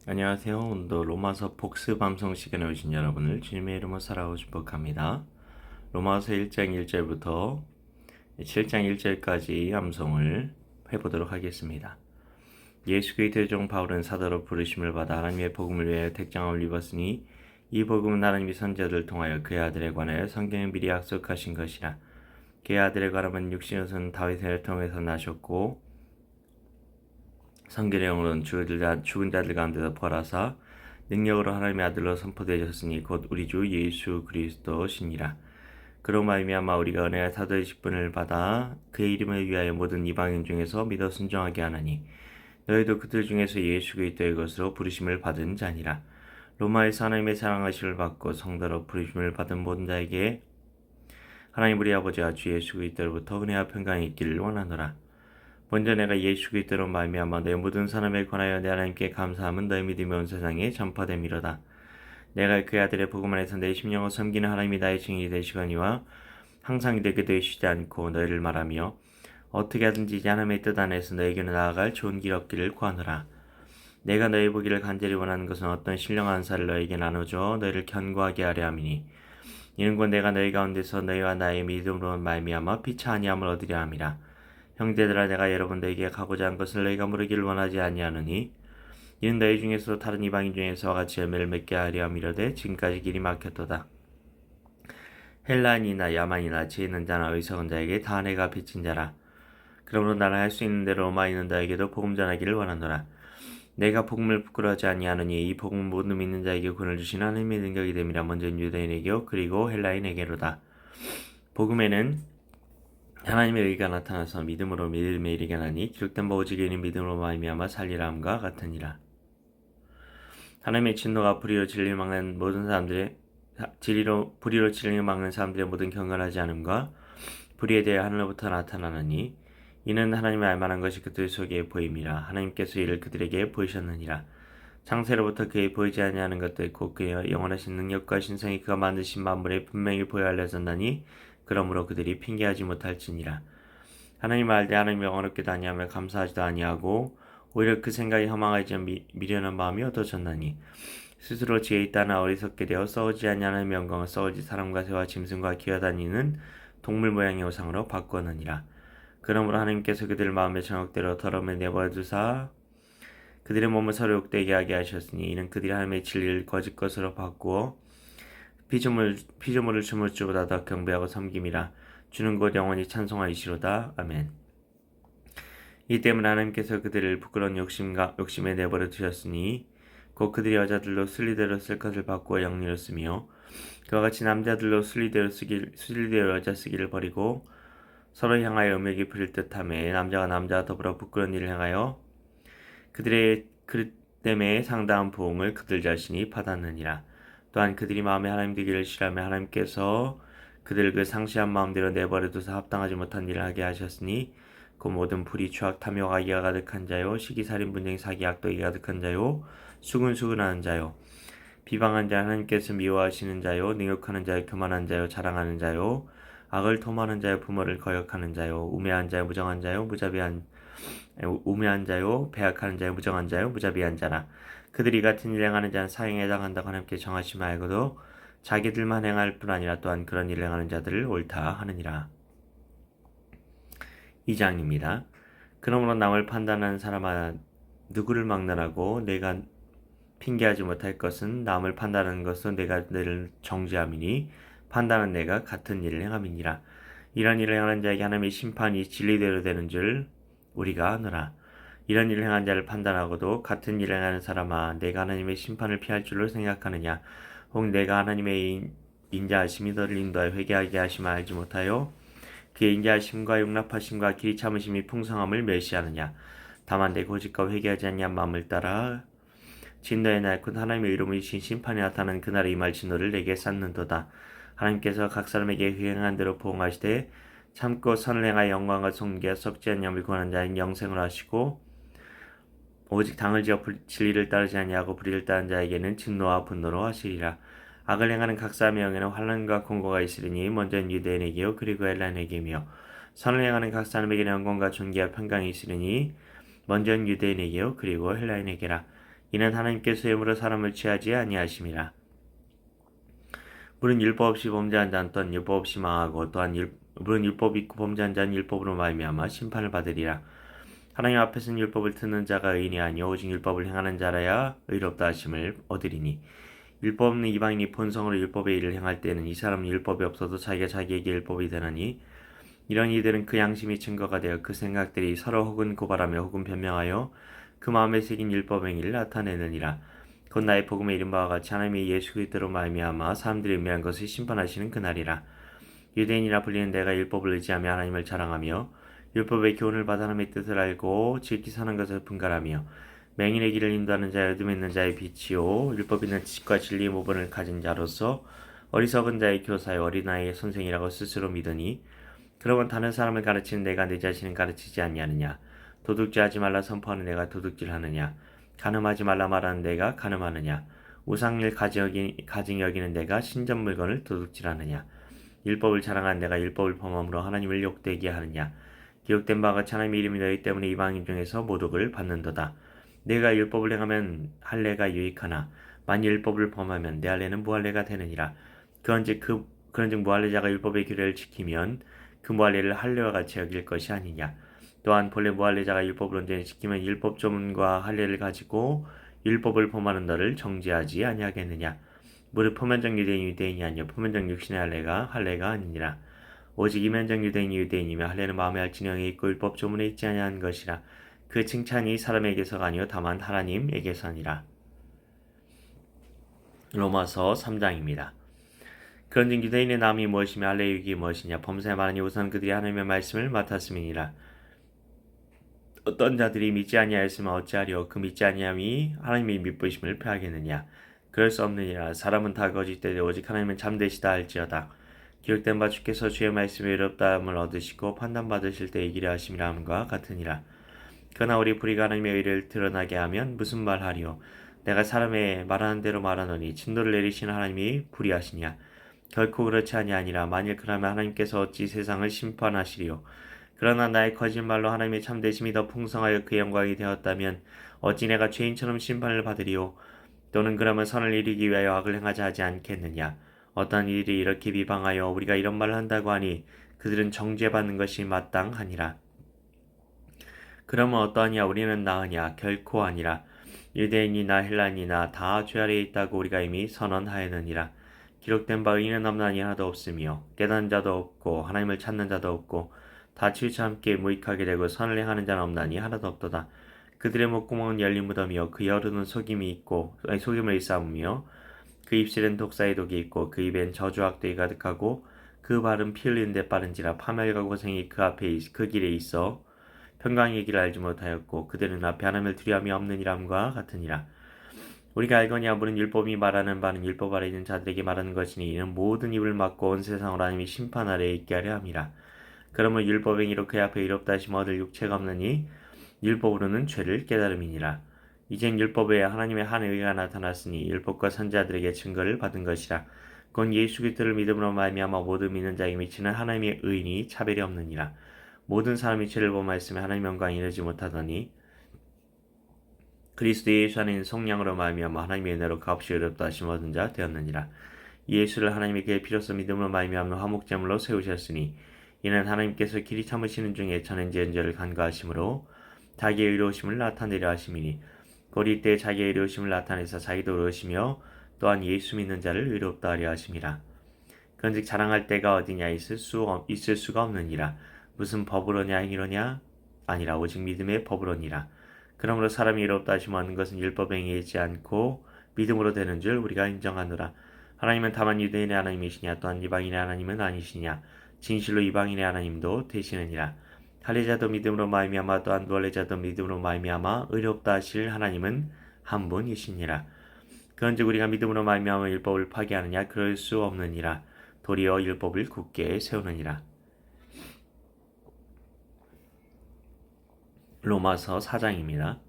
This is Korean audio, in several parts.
안녕하세요. 오늘도 로마서 복습 방송 시간에 오신 여러분을 주님의 이름으로 살아오고 축복합니다. 로마서 1장 1절부터 7장 1절까지 암송을 해보도록 하겠습니다. 예수 그리스도의 종 바울은 사도로 부르심을 받아 하나님의 복음을 위하여 택장함을 입었으니 이 복음은 하나님이 선지자들을 통하여 그의 아들에 관하여 성경에 미리 약속하신 것이라. 그의 아들에 관하면 육신으로서는 다윗을 통해서 나셨고 성결의 영으로는 죽은 자들 가운데서 벌하사 능력으로 하나님의 아들로 선포되셨으니 곧 우리 주 예수 그리스도시니라. 그로 말미암아 우리가 은혜와 사도의 직분을 받아 그의 이름을 위하여 모든 이방인 중에서 믿어 순종하게 하나니 너희도 그들 중에서 예수 그리스도의 것으로 부르심을 받은 자니라. 로마에서 하나님의 사랑하심을 받고 성도로 부르심을 받은 모든 자에게 하나님 우리 아버지와 주 예수 그리스도로부터 은혜와 평강이 있기를 원하노라. 먼저 내가 예수 그리스도로 말미암아 내 모든 사람에 관하여 내 하나님께 감사함은 너희 믿음이 온 세상에 전파됨이로다. 내가 그 아들의 복음 안에서 내 심령을 섬기는 하나님이 나의 증인이 되시거니와 항상 이르게 되시지 않고 너희를 말하며 어떻게 하든지 하나님의 뜻 안에서 너희에게로 나아갈 좋은 길 얻기를 구하노라. 내가 너희 보기를 간절히 원하는 것은 어떤 신령한 사를 너희에게 나눠줘 너희를 견고하게 하려 함이니 이는 곧 내가 너희 가운데서 너희와 나의 믿음으로 말미암아 피차 아니함을 얻으려 함이라. 형제들아 내가 여러분들에게 가고자 한 것을 너희가 모르기를 원하지 아니하노니 이는 너희 중에서 다른 이방인 중에서와 같이 열매를 맺게 하려 함이로되 지금까지 길이 막혔도다. 헬라인이나 야만이나 지혜 있는 자나 어리석은 자에게 다 내가 빚진 자라. 그러므로 나는 할 수 있는 대로 로마에 있는 자에게도 복음 전하기를 원하노라. 내가 복음을 부끄러워하지 아니하노니 이 복음은 모든 믿는 자에게 구원을 주신 하나님의 능력이 됨이라. 먼저 유대인에게요 그리고 헬라인에게로다. 복음에는 하나님의 의가 나타나서 믿음으로 믿음에 이르게 하니 기록된 바 오직 이는 믿음으로 말미암아 살리라 함과 같으니라. 하나님의 진노가 불의로 진리를 막는 모든 사람들의 불의로 진리를 막는 사람들의 모든 경건하지 않음과 불의에 대해 하늘로부터 나타나느니 이는 하나님의 알만한 것이 그들 속에 보임이라. 하나님께서 이를 그들에게 보이셨느니라. 창세로부터 그에 보이지 아니하는 것들 곧 그의 영원하신 능력과 신성이 그가 만드신 만물에 분명히 보여 알려졌나니 그러므로 그들이 핑계하지 못할지니라. 하나님을 알되 하나님을 영원롭게도 아니하며 감사하지도 아니하고 오히려 그 생각이 허망하지 미련한 마음이 얻어졌나니 스스로 지혜 있다나 어리석게 되어 싸우지 아니하는 영광을 싸우지 사람과 새와 짐승과 기어다니는 동물 모양의 우상으로 바꾸었느니라. 그러므로 하나님께서 그들 마음의 정욕대로 더러움을 내버려 두사 그들의 몸을 서로 욕되게 하게 하셨으니 이는 그들이 하나님의 진리를 거짓 것으로 바꾸어 피조물을 춤을 주보다 더 경배하고 섬김이라. 주는 곧 영원히 찬송하이시로다. 아멘. 이 때문에 하나님께서 그들을 부끄러운 욕심에 내버려 두셨으니 곧 그들이 여자들로 순리대로 쓸 것을 바꾸어 영리로 쓰며 그와 같이 남자들로 순리대로 여자 쓰기를 버리고 서로 향하여 음욕이 부릴 듯하며 남자가 남자와 더불어 부끄러운 일을 행하여 그들의 그릇 때문에 상당한 부흥을 그들 자신이 받았느니라. 또한 그들이 마음에 하나님 되기를 싫어하며 하나님께서 그들을 그 상시한 마음대로 내버려 두사 합당하지 못한 일을 하게 하셨으니 그 모든 불의 추악 탐욕 악의가 가득한 자요 시기살인 분쟁 사기 악독이 가득한 자요 수근수근하는 자요 비방한 자 하나님께서 미워하시는 자요 능욕하는 자요 교만한 자요 자랑하는 자요 악을 토모하는 자요 부모를 거역하는 자요 우매한 자요 무정한 자요 우매한 자요 배악하는 자요 무정한 자요 무자비한 자라. 그들이 같은 일 행하는 자는 사형에 해당한다고 하나님께 정하시 말고도 자기들만 행할 뿐 아니라 또한 그런 일을 행하는 자들을 옳다 하느니라. 2장입니다. 그러므로 남을 판단하는 사람아 누구를 막론하고 내가 핑계하지 못할 것은 남을 판단하는 것은 내가 너를 정죄함이니 판단은 내가 같은 일을 행함이니라. 이런 일을 행하는 자에게 하나님의 심판이 진리대로 되는 줄 우리가 아노라. 이런 일을 행한 자를 판단하고도 같은 일을 행하는 사람아 내가 하나님의 심판을 피할 줄로 생각하느냐. 혹 내가 하나님의 인자하심이 너를 인도하여 회개하게 하심을 알지 못하여 그의 인자하심과 용납하심과 길이 참으심이 풍성함을 멸시하느냐. 다만 내 고집과 회개하지 아니한 마음을 따라 진노의 날 곧 하나님의 이름이신 심판이 나타나는 그날의 임할 진노를 내게 쌓는도다. 하나님께서 각 사람에게 행한 대로 보응하시되 참고 선을 행하여 영광과 존귀와 썩지 않냐을 구하는 자는 영생을 하시고 오직 당을 지어 진리를 따르지 아니하고 불의를 따른 자에게는 진노와 분노로 하시리라. 악을 행하는 각 사람의 영에는 환난과 공고가 있으리니 먼저는 유대인에게요 그리고 헬라인에게며 선을 행하는 각 사람에게는 영광과 존귀와 평강이 있으리니 먼저는 유대인에게요 그리고 헬라인에게라. 이는 하나님께서 앰으로 사람을 취하지 아니하심이라. 물은 율법 없이 범죄한 자는 또한 율법 없이 망하고 또한 물은 율법 있고 범죄한 자는 율법으로 말미암아 심판을 받으리라. 하나님 앞에서는 율법을 듣는 자가 의인이 아니요 오직 율법을 행하는 자라야 의롭다 하심을 얻으리니 율법 없는 이방인이 본성으로 율법의 일을 행할 때는 이 사람은 율법이 없어도 자기가 자기에게 율법이 되나니 이런 이들은 그 양심이 증거가 되어 그 생각들이 서로 혹은 고발하며 혹은 변명하여 그 마음에 새긴 율법 행위를 나타내느니라. 곧 나의 복음에 이른 바와 같이 하나님이 예수 그리스도로 말미암아 사람들이 은밀한 것을 심판하시는 그날이라. 유대인이라 불리는 내가 율법을 의지하며 하나님을 자랑하며 율법의 교훈을 받아 하나님의 뜻을 알고 지키 사는 것을 분갈하며 맹인의 길을 인도하는 자여 어둠에 있는 자의 빛이요 율법 있는 지식과 진리의 모본을 가진 자로서 어리석은 자의 교사여 어린아이의 선생이라고 스스로 믿으니 그러면 다른 사람을 가르치는 내가 내 자신을 가르치지 아니하느냐? 도둑질하지 말라 선포하는 내가 도둑질하느냐? 간음하지 말라 말하는 내가 간음하느냐? 우상일 가증 여기는 내가 신전 물건을 도둑질하느냐? 율법을 자랑하는 내가 율법을 범함으로 하나님을 욕되게 하느냐? 기록된 바가 같이 하나님의 이름이 너희 때문에 이방인 중에서 모독을 받는도다. 내가 율법을 행하면 할례가 유익하나 만일 율법을 범하면 내 할례는 무할례가 되느니라. 그런즉 무할례자가 율법의 규례를 지키면 그 무할례를 할례와 같이 여길 것이 아니냐. 또한 본래 무할례자가 율법을 온전히 지키면 율법 조문과 할례를 가지고 율법을 범하는 너를 정죄하지 아니하겠느냐. 무릇 표면적 유대인이 아니요 표면적 육신의 할례가 아니니라. 오직 이면적 유대인이 유대인이며 할례는 마음의 알진영에 있고 율법 조문에 있지 아니한 것이라. 그 칭찬이 사람에게서가 아니요 다만 하나님에게서니라. 로마서 3장입니다. 그런즉 유대인의 남이 무엇이며 할례의 유익이 무엇이냐. 범사에 말하니 우선 그들이 하나님의 말씀을 맡았음이니라. 어떤 자들이 믿지 아니하였으면 어찌하리요. 그 믿지 아니함이 하나님의 미쁘심을 패하겠느냐. 그럴 수 없느니라. 사람은 다 거짓되되 오직 하나님은 참되시다 할지어다. 기록된 바 주께서 주의 말씀에 의롭다함을 얻으시고 판단받으실 때 이기려 하심이라 함과 같으니라. 그러나 우리 불의가 하나님의 의를 드러나게 하면 무슨 말하리요. 내가 사람의 말하는 대로 말하노니 진노를 내리시는 하나님이 불의하시냐. 결코 그렇지 아니하니라. 만일 그러면 하나님께서 어찌 세상을 심판하시리요. 그러나 나의 거짓말로 하나님의 참되심이 더 풍성하여 그 영광이 되었다면 어찌 내가 죄인처럼 심판을 받으리요. 또는 그러면 선을 이루기 위하여 악을 행하자 하지 않겠느냐. 어떤 이들이 이렇게 비방하여 우리가 이런 말을 한다고 하니 그들은 정죄받는 것이 마땅하니라. 그러면 어떠하냐. 우리는 나으냐. 결코 아니라. 유대인이나 헬라인이나 다 죄 아래에 있다고 우리가 이미 선언하였느니라. 기록된 바 의인은 없나니 하나도 없으며 깨닫는 자도 없고 하나님을 찾는 자도 없고 다 치우쳐 함께 무익하게 되고 선을 행하는 자는 없나니 하나도 없도다. 그들의 목구멍은 열린 무덤이요 그 혀로는 속임을 일삼으며 그 입술엔 독사의 독이 있고 그 입엔 저주악들이 가득하고 그 발은 피 흘리는 데 빠른지라. 파멸과 고생이 그 길에 있어 평강의 길을 알지 못하였고 그들은 앞에 하나님을 두려움이 없느니람과 같으니라. 우리가 알거니와 물은 율법이 말하는 바는 율법 아래 있는 자들에게 말하는 것이니 이는 모든 입을 막고 온 세상으로 하나님이 심판 아래에 있게 하려 함이라. 그러므로 율법행위로 그의 앞에 의롭다 하심 얻을 육체가 없느니 율법으로는 죄를 깨달음이니라. 이젠 율법 외에 하나님의 한 의가 나타났으니 율법과 선지자들에게 증거를 받은 것이라. 곧 예수 그리스도를 믿음으로 말미암아 모든 믿는 자에게 미치는 하나님의 의인이 차별이 없느니라. 모든 사람이 죄를 범하였으며 하나님 영광에 이르지 못하더니 그리스도 예수 안에 있는 성령으로 말미암아 하나님의 은혜로 값이 의롭다 하심 얻은 자 되었느니라. 예수를 하나님의 그의 피로써 믿음으로 말미암아 화목제물로 세우셨으니 이는 하나님께서 길이 참으시는 중에 전행지은 죄를 간과하심으로 자기의 의로우심을 나타내려 하심이니 곧 이때 자기의 의로우심을 나타내서 자기도 의로우시며 또한 예수 믿는 자를 의롭다 하려 하심이라. 그런즉 자랑할 때가 어디냐. 있을 수가 없느니라. 무슨 법으로냐 행위로냐 아니라 오직 믿음의 법으로니라. 그러므로 사람이 의롭다 하심을 얻는 것은 율법 행위에 있지 않고 믿음으로 되는 줄 우리가 인정하노라. 하나님은 다만 유대인의 하나님이시냐 또한 이방인의 하나님은 아니시냐. 진실로 이방인의 하나님도 되시느니라. 할례자도 믿음으로 말미암아 또한 무할례자도 믿음으로 말미암아 의롭다 하실 하나님은 한 분이시니라. 그런즉 우리가 믿음으로 말미암아 율법을 파기하느냐. 그럴 수 없느니라. 도리어 율법을 굳게 세우느니라. 로마서 4장입니다.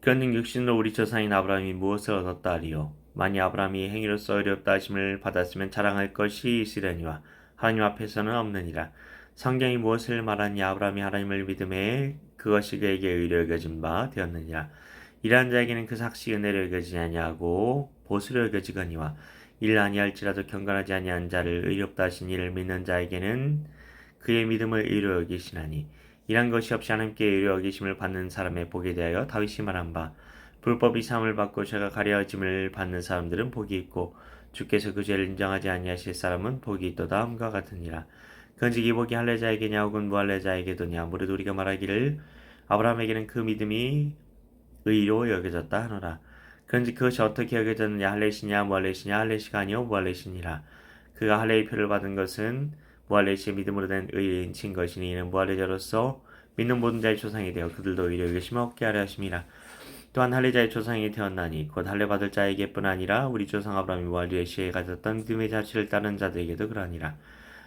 그런즉 육신으로 우리 조상인 아브라함이 무엇을 얻었다 하리요. 만일 아브라함이 행위로서 의롭다 하심을 받았으면 자랑할 것이 있으려니와 하나님 앞에서는 없느니라. 성경이 무엇을 말하니 아브라함이 하나님을 믿음에 그것이 그에게 의로 여겨진 바 되었느니라. 일하는 자에게는 그 삭시 은혜로 여겨지지 아니하고 보수로 여겨지거니와 일 아니할지라도 경건하지 아니한 자를 의롭다 하신 이를 믿는 자에게는 그의 믿음을 의로 여기시나니 이란 것이 없이 하나님께 의로 여기심을 받는 사람의 복에 대하여 다윗이 말한 바 불법이 사함을 받고 죄가 가려짐을 받는 사람들은 복이 있고 주께서 그 죄를 인정하지 아니하실 사람은 복이 있도다 함과 같으니라. 그런즉 이 복이 할례자에게냐 혹은 무할례자에게도냐 아무래도 우리가 말하기를 아브라함에게는 그 믿음이 의로 여겨졌다 하노라. 그런즉 그것이 어떻게 여겨졌느냐 할례시냐 무할례시냐 할례시가 아니요 무할례시니라. 그가 할례의 표를 받은 것은 무할례시의 믿음으로 된 의인 친 것이니 이는 무할례자로서 믿는 모든 자의 조상이 되어 그들도 의로 여기심을 얻게 하려 하심이라. 또한 할례자의 조상이 되었나니 곧 할례 받을 자에게뿐 아니라 우리 조상 아브라함이 무할례시에 가졌던 믿음의 자취를 따르는 자들에게도 그러하니라.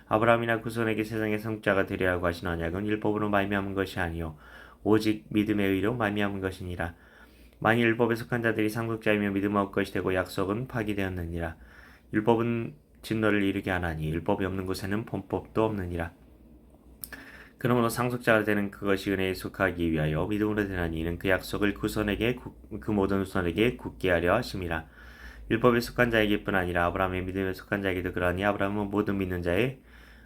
아브라함이나 그 손에게 세상의 성자가 되리라고 하신 언약은 율법으로 말미암은 것이 아니요 오직 믿음의 의로 말미암은 것이니라. 만일 율법에 속한 자들이 상속자이며 믿음을 얻을 것이 되고 약속은 파기되었느니라. 율법은 진노를 이루게 하나니 율법이 없는 곳에는 범법도 없느니라. 그러므로 상속자가 되는 그것이 은혜에 속하기 위하여 믿음으로 되나니 이는 그 약속을 그 모든 후손에게 굳게 하려 하심이라. 율법에 속한 자에게뿐 아니라 아브라함의 믿음에 속한 자에게도 그러하니 아브라함은 모든 믿는 자의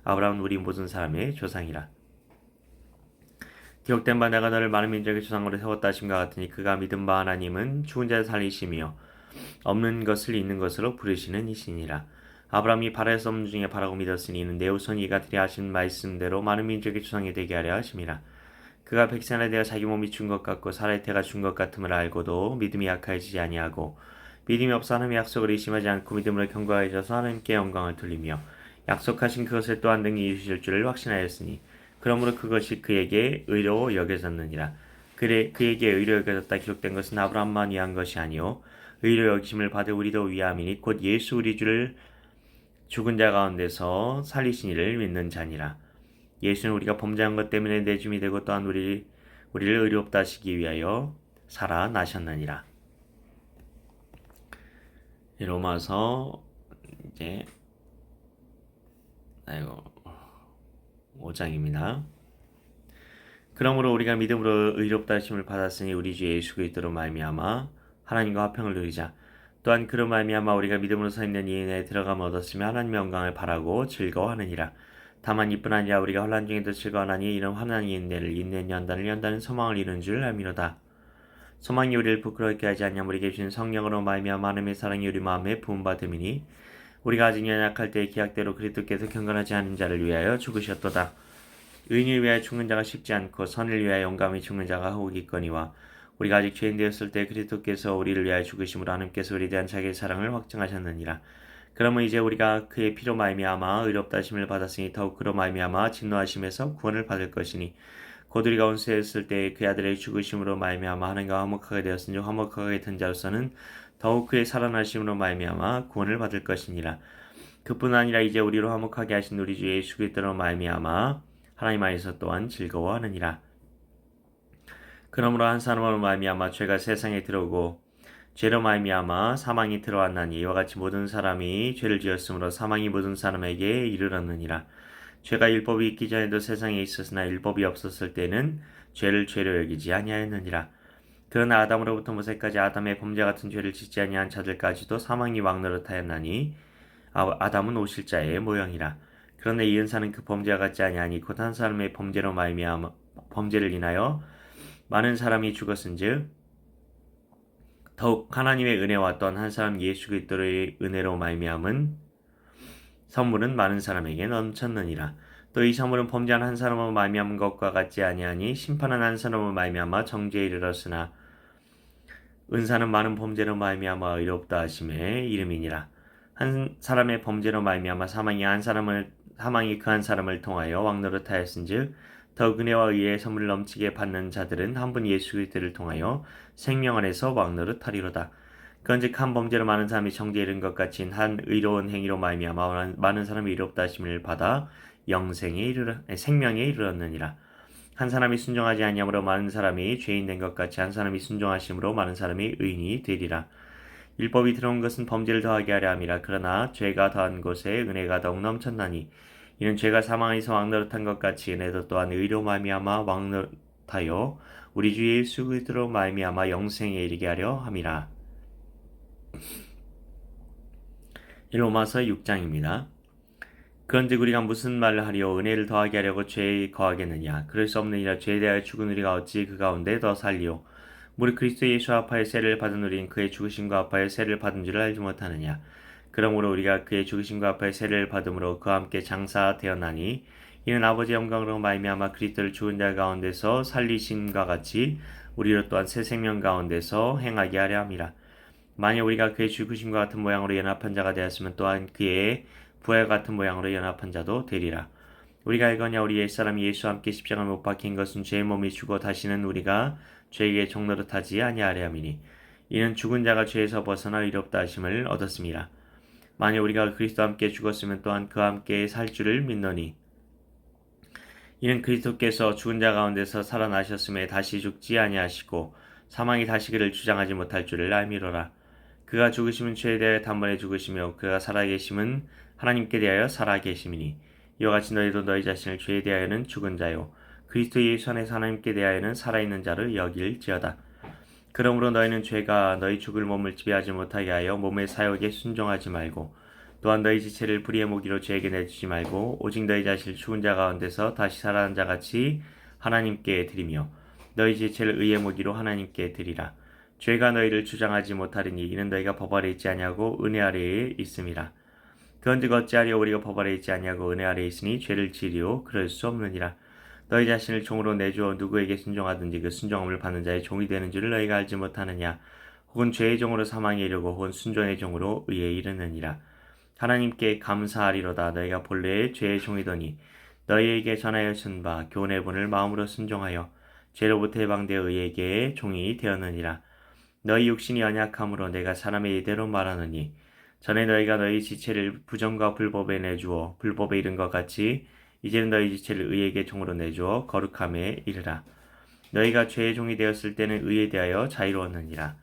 아브라함은 우리 모든 사람의 조상이라. 기록된 바 내가 너를 많은 민족의 조상으로 세웠다 하심과 같으니 그가 믿은 바 하나님은 죽은 자를 살리시며 없는 것을 있는 것으로 부르시는 이시니라. 아브라함이 바랄 수 없는 중에 바라고 믿었으니 이는 내 후손이 이가 되리 하신 말씀대로 많은 민족의 조상이 되게 하려 하심이라. 그가 백세나 되어 자기 몸이 죽은 것 같고 사라의 태가 죽은 것 같음을 알고도 믿음이 약해지지 아니하고 믿음이 없어 하나님의 약속을 의심하지 않고 믿음으로 견고해져서 하나님께 영광을 돌리며 약속하신 그것을 또한 능히 이루실 줄을 확신하였으니 그러므로 그것이 그에게 의로 여겨졌느니라. 그에게 의로 여겨졌다 기록된 것은 아브라함만 위한 것이 아니요 의로 여기심을 받을 우리도 위함이니 곧 예수 우리 주를 죽은 자 가운데서 살리신 이를 믿는 자니라. 예수는 우리가 범죄한 것 때문에 내줌이 되고 또한 우리를 의롭다 하시기 위하여 살아나셨느니라. 로마서 이제 5장입니다. 그러므로 우리가 믿음으로 의롭다 하심을 받았으니 우리 주 예수 그리스도로 말미암아 하나님과 화평을 누리자. 또한 그로 말미암아 우리가 믿음으로 서 있는 이인에 들어감을 얻었으며 하나님의 영광을 바라고 즐거워하느니라. 다만 이뿐 아니라 우리가 혼란 중에도 즐거워하나니 이런 환난이 인내를 인내는 연단은 소망을 이루는 줄 알미로다. 소망이 우리를 부끄럽게 하지 않냐 우리에게 주신 성령으로 말미암아 하나님의 사랑이 우리 마음에 부음받음이니 우리가 아직 연약할 때의 기약대로 그리스도께서 경건하지 않은 자를 위하여 죽으셨도다. 의인을 위하여 죽는 자가 쉽지 않고 선을 위하여 용감히 죽는 자가 혹 있거니와 우리가 아직 죄인 되었을 때 그리스도께서 우리를 위하여 죽으심으로 하나님께서 우리에 대한 자기의 사랑을 확증하셨느니라. 그러면 이제 우리가 그의 피로 말미암아 의롭다 하심을 받았으니 더욱 그로 말미암아 진노하심에서 구원을 받을 것이니 곧 우리가 원수였을 때 그 아들의 죽으심으로 말미암아 하나님과 화목하게 되었으니 화목하게 된 자로서는 더욱 그의 살아나심으로 말미암아 구원을 받을 것이니라. 그뿐 아니라 이제 우리로 화목하게 하신 우리 주 예수 그리스도로 말미암아 하나님 안에서 또한 즐거워하느니라. 그러므로 한 사람으로 말미암아 죄가 세상에 들어오고 죄로 말미암아 사망이 들어왔나니 이와 같이 모든 사람이 죄를 지었으므로 사망이 모든 사람에게 이르렀느니라. 죄가 율법이 있기 전에도 세상에 있었으나 율법이 없었을 때는 죄를 죄로 여기지 아니하였느니라. 그러나 아담으로부터 모세까지 아담의 범죄 같은 죄를 짓지 아니한 자들까지도 사망이 왕노릇하였나니 아담은 오실자의 모형이라. 그러나 이 은사는 그 범죄와 같지 아니하니 곧 한 사람의 범죄로 말미암아 범죄를 인하여 많은 사람이 죽었은즉 더욱 하나님의 은혜와 또한 한 사람 예수 그리스도의 은혜로 말미암은 선물은 많은 사람에게 넘쳤느니라. 또 이 선물은 범죄한 한 사람으로 말미암은 것과 같지 아니하니 심판한 한 사람으로 말미암아 정죄에 이르렀으나 은사는 많은 범죄로 말미암아 의롭다 하심의 이름이니라. 한 사람의 범죄로 말미암아 사망이 그 한 사람을 통하여 왕노릇하였은즉 더욱 은혜와 의의 선물을 넘치게 받는 자들은 한 분 예수 그리스도를 통하여 생명 안에서 왕노릇하리로다. 그런즉 한 범죄로 많은 사람이 정죄에 이른 것 같이 한 의로운 행위로 말미암아 많은 사람이 의롭다 하심을 받아 생명에 이르렀느니라. 한 사람이 순종하지 아니함으로 많은 사람이 죄인 된 것 같이 한 사람이 순종하심으로 많은 사람이 의인이 되리라. 율법이 들어온 것은 범죄를 더하게 하려 함이라. 그러나 죄가 더한 곳에 은혜가 더욱 넘쳤나니 이는 죄가 사망에서 왕노릇한 것 같이 은혜도 또한 의로 말미암아 왕노릇하여 우리 주 예수 그리스도로 말미암아 영생에 이르게 하려 함이라. 로마서 6장입니다. 그런즉 우리가 무슨 말을 하리요? 은혜를 더하게 하려고 죄에 거하겠느냐? 그럴 수 없느니라. 죄에 대하여 죽은 우리가 어찌 그 가운데 더 살리요? 무릇 그리스도 예수 합하여 세를 받은 우리는 그의 죽으심과 합하여 세를 받은 줄을 알지 못하느냐? 그러므로 우리가 그의 죽으심과 합하여 세를 받음으로 그와 함께 장사되었나니 이는 아버지의 영광으로 말미암아 그리스도를 죽은 자 가운데서 살리심과 같이 우리로 또한 새 생명 가운데서 행하게 하려 함이라. 만약 우리가 그의 죽으심과 같은 모양으로 연합한 자가 되었으면 또한 그의 부활 같은 모양으로 연합한 자도 되리라. 우리가 알거냐 우리 옛사람이 예수와 함께 십자가에 못 박힌 것은 죄의 몸이 죽어 다시는 우리가 죄에게 종노릇하지 아니하려 함이니 이는 죽은 자가 죄에서 벗어나 의롭다 하심을 얻었습니다. 만약 우리가 그리스도와 함께 죽었으면 또한 그와 함께 살 줄을 믿노니 이는 그리스도께서 죽은 자 가운데서 살아나셨음에 다시 죽지 아니하시고 사망이 다시 그를 주장하지 못할 줄을 알미로라. 그가 죽으심은 죄에 대하여 단번에 죽으시며 그가 살아계심은 하나님께 대하여 살아계심이니 이와 같이 너희도 너희 자신을 죄에 대하여는 죽은 자요 그리스도 예수 안에서 하나님께 대하여는 살아있는 자를 여길지어다. 그러므로 너희는 죄가 너희 죽을 몸을 지배하지 못하게 하여 몸의 사욕에 순종하지 말고 또한 너희 지체를 불의의 모기로 죄에게 내주지 말고 오직 너희 자신을 죽은 자 가운데서 다시 살아난 자같이 하나님께 드리며 너희 지체를 의의 모기로 하나님께 드리라. 죄가 너희를 주장하지 못하리니 이는 너희가 법 아래 있지 아니하고 은혜 아래에 있음이라. 그런즉 어찌하리요? 우리가 법 아래 있지 아니하고 은혜 아래에 있으니 죄를 지으리요? 그럴 수 없느니라. 너희 자신을 종으로 내주어 누구에게 순종하든지 그 순종함을 받는 자의 종이 되는 줄을 너희가 알지 못하느냐? 혹은 죄의 종으로 사망에 이르고 혹은 순종의 종으로 의에 이르느니라. 하나님께 감사하리로다. 너희가 본래 죄의 종이더니 너희에게 전하여 준 바 교훈의 본을 마음으로 순종하여 죄로부터 해방되어 의에게 종이 되었느니라. 너희 육신이 연약함으로 내가 사람의 이대로 말하느니 전에 너희가 너희 지체를 부정과 불법에 내주어 불법에 이른 것 같이 이제는 너희 지체를 의에게 종으로 내주어 거룩함에 이르라. 너희가 죄의 종이 되었을 때는 의에 대하여 자유로웠느니라.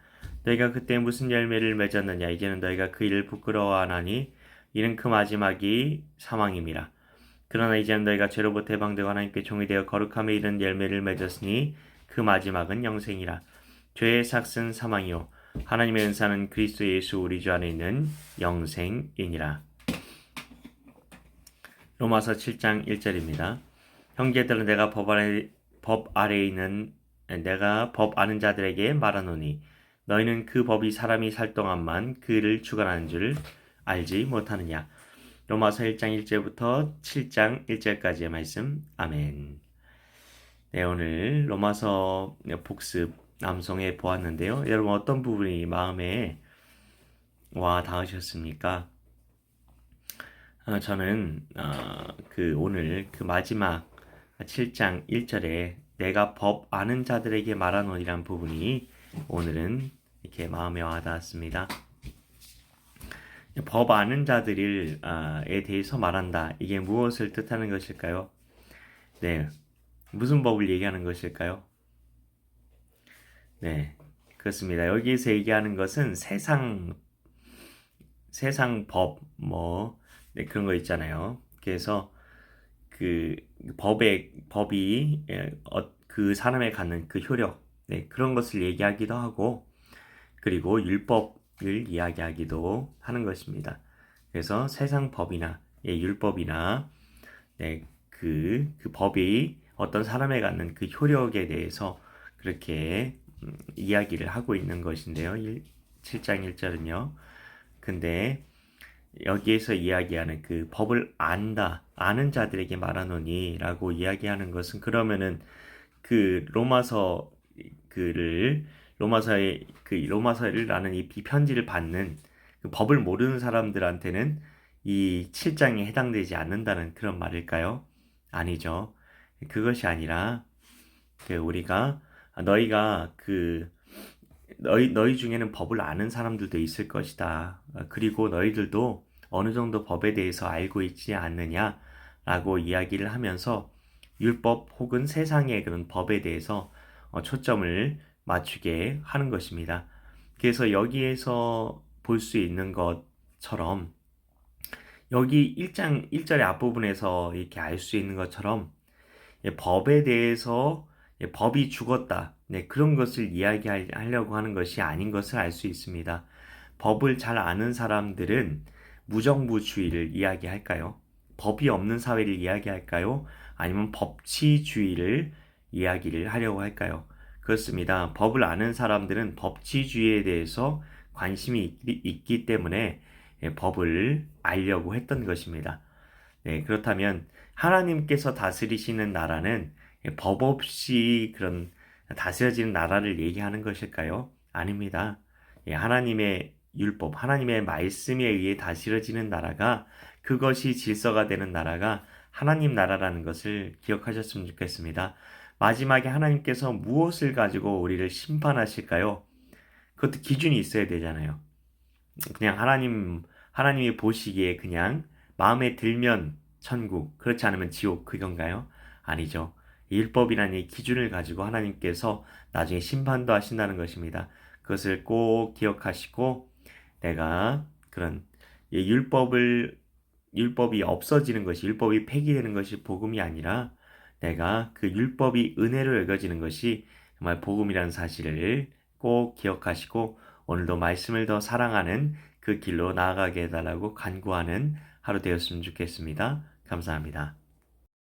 너희가 그때 무슨 열매를 맺었느냐? 이제는 너희가 그 일을 부끄러워하나니 이는 그 마지막이 사망임이라. 그러나 이제는 너희가 죄로부터 해방되고 하나님께 종이 되어 거룩함에 이른 열매를 맺었으니 그 마지막은 영생이라. 죄의 삭은 사망이요 하나님의 은사는 그리스도 예수 우리 주 안에 있는 영생이니라. 로마서 7장 1절입니다. 형제들은 내가 법 아래에 있는 내가 법 아는 자들에게 말하노니 너희는 그 법이 사람이 살 동안만 그를 주관하는 줄 알지 못하느냐. 로마서 1장 1절부터 7장 1절까지의 말씀. 아멘. 네, 오늘 로마서 복습 남성에 보았는데요. 여러분 어떤 부분이 마음에 와 닿으셨습니까? 저는 오늘 그 마지막 7장 1절에 내가 법 아는 자들에게 말하노니란 부분이 오늘은 이렇게 마음에 와 닿았습니다. 법 아는 자들에 대해서 말한다. 이게 무엇을 뜻하는 것일까요? 네, 무슨 법을 얘기하는 것일까요? 네, 그렇습니다. 여기에서 얘기하는 것은 세상 법, 네, 그런 거 있잖아요. 그래서 그 법이 그 사람에 갖는 그 효력, 네, 그런 것을 얘기하기도 하고, 그리고 율법을 이야기하기도 하는 것입니다. 그래서 세상 법이나 율법이나 네, 그 법이 어떤 사람에 갖는 그 효력에 대해서 그렇게 이야기를 하고 있는 것인데요. 7장 1절은요. 근데 여기에서 이야기하는 그 법을 아는 자들에게 말하노니 라고 이야기하는 것은 그러면은 그 로마서를 나는 이 편지를 받는 그 법을 모르는 사람들한테는 이 7장에 해당되지 않는다는 그런 말일까요? 아니죠. 그것이 아니라 너희가 너희 중에는 법을 아는 사람들도 있을 것이다. 그리고 너희들도 어느 정도 법에 대해서 알고 있지 않느냐라고 이야기를 하면서 율법 혹은 세상의 그런 법에 대해서 초점을 맞추게 하는 것입니다. 그래서 여기에서 볼 수 있는 것처럼 여기 1장 1절의 앞부분에서 이렇게 알 수 있는 것처럼 법에 대해서 법이 죽었다. 네, 그런 것을 이야기하려고 하는 것이 아닌 것을 알 수 있습니다. 법을 잘 아는 사람들은 무정부주의를 이야기할까요? 법이 없는 사회를 이야기할까요? 아니면 법치주의를 이야기를 하려고 할까요? 그렇습니다. 법을 아는 사람들은 법치주의에 대해서 관심이 있기 때문에 법을 알려고 했던 것입니다. 네, 그렇다면 하나님께서 다스리시는 나라는 법 없이 그런 다스려지는 나라를 얘기하는 것일까요? 아닙니다. 하나님의 율법, 하나님의 말씀에 의해 다스려지는 나라가 그것이 질서가 되는 나라가 하나님 나라라는 것을 기억하셨으면 좋겠습니다. 마지막에 하나님께서 무엇을 가지고 우리를 심판하실까요? 그것도 기준이 있어야 되잖아요. 그냥 하나님이 보시기에 그냥 마음에 들면 천국, 그렇지 않으면 지옥, 그건가요? 아니죠. 율법이라는 이 기준을 가지고 하나님께서 나중에 심판도 하신다는 것입니다. 그것을 꼭 기억하시고 내가 그런 율법이 없어지는 것이, 율법이 폐기되는 것이 복음이 아니라 내가 그 율법이 은혜로 여겨지는 것이 정말 복음이라는 사실을 꼭 기억하시고 오늘도 말씀을 더 사랑하는 그 길로 나아가게 해달라고 간구하는 하루 되었으면 좋겠습니다. 감사합니다.